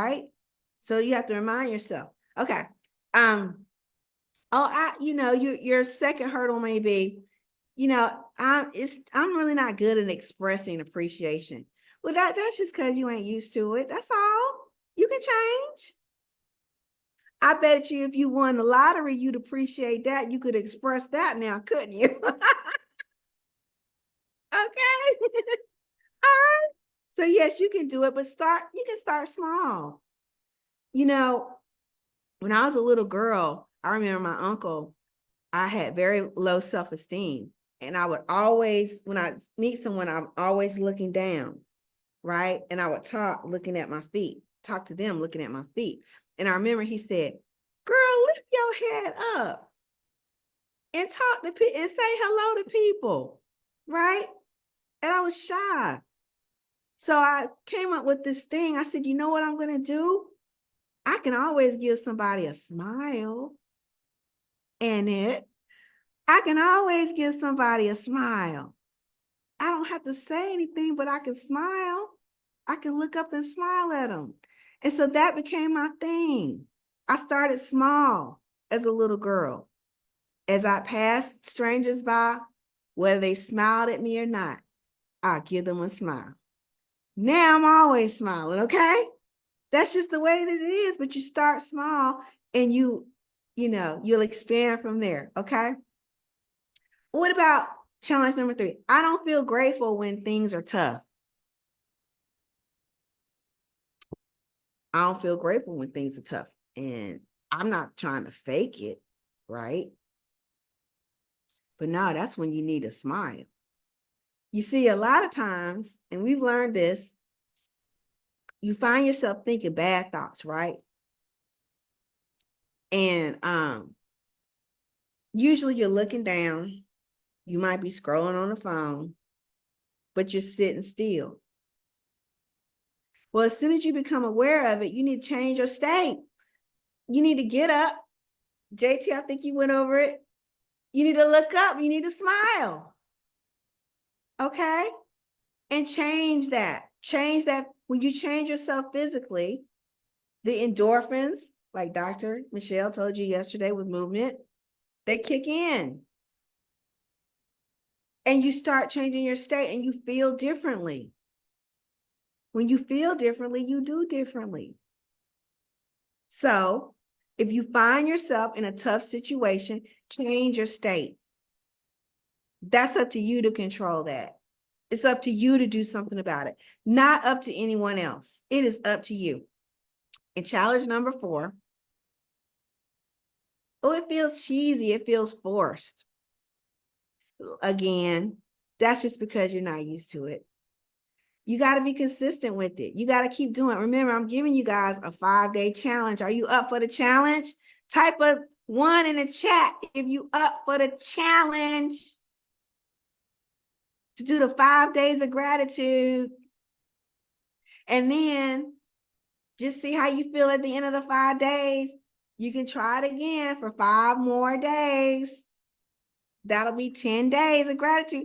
right? So you have to remind yourself, okay, your second hurdle may be, I'm really not good at expressing appreciation. Well, that's just because you ain't used to it. That's all. You can change. I bet you if you won the lottery, you'd appreciate that. You could express that now, couldn't you? Okay. All right. So yes, you can do it, but you can start small. You know, when I was a little girl, I remember my uncle, I had very low self-esteem. And I would always, when I meet someone, I'm always looking down, right? And I would talk looking at my feet, talk to them looking at my feet. And I remember he said, girl, lift your head up and talk to people and say hello to people, right? And I was shy. So I came up with this thing. I said, you know what I'm going to do? I can always give somebody a smile. And I can always give somebody a smile. I don't have to say anything, but I can smile. I can look up and smile at them. And so that became my thing. I started small as a little girl. As I passed strangers by, whether they smiled at me or not, I'll give them a smile. Now I'm always smiling, okay? That's just the way that it is, but you start small and you'll expand from there, okay? What about challenge number 3? I don't feel grateful when things are tough. I don't feel grateful when things are tough. And I'm not trying to fake it, right? But no, that's when you need a smile. You see, a lot of times, and we've learned this, you find yourself thinking bad thoughts, right? And usually you're looking down, you might be scrolling on the phone, but you're sitting still. Well, as soon as you become aware of it, you need to change your state. You need to get up. JT, I think you went over it. You need to look up. You need to smile. Okay? And change that. Change that. When you change yourself physically, the endorphins, like Dr. Michelle told you yesterday with movement, they kick in. And you start changing your state and you feel differently. When you feel differently, you do differently. So if you find yourself in a tough situation, change your state. That's up to you to control that. It's up to you to do something about it, not up to anyone else. It is up to you. And challenge number 4. Oh, it feels cheesy. It feels forced. Again, that's just because you're not used to it. You got to be consistent with it. You got to keep doing it. Remember, I'm giving you guys a 5-day challenge. Are you up for the challenge? Type a 1 in the chat if you up for the challenge to do the 5 days of gratitude. And then just see how you feel at the end of the 5 days. You can try it again for 5 more days. That'll be 10 days of gratitude.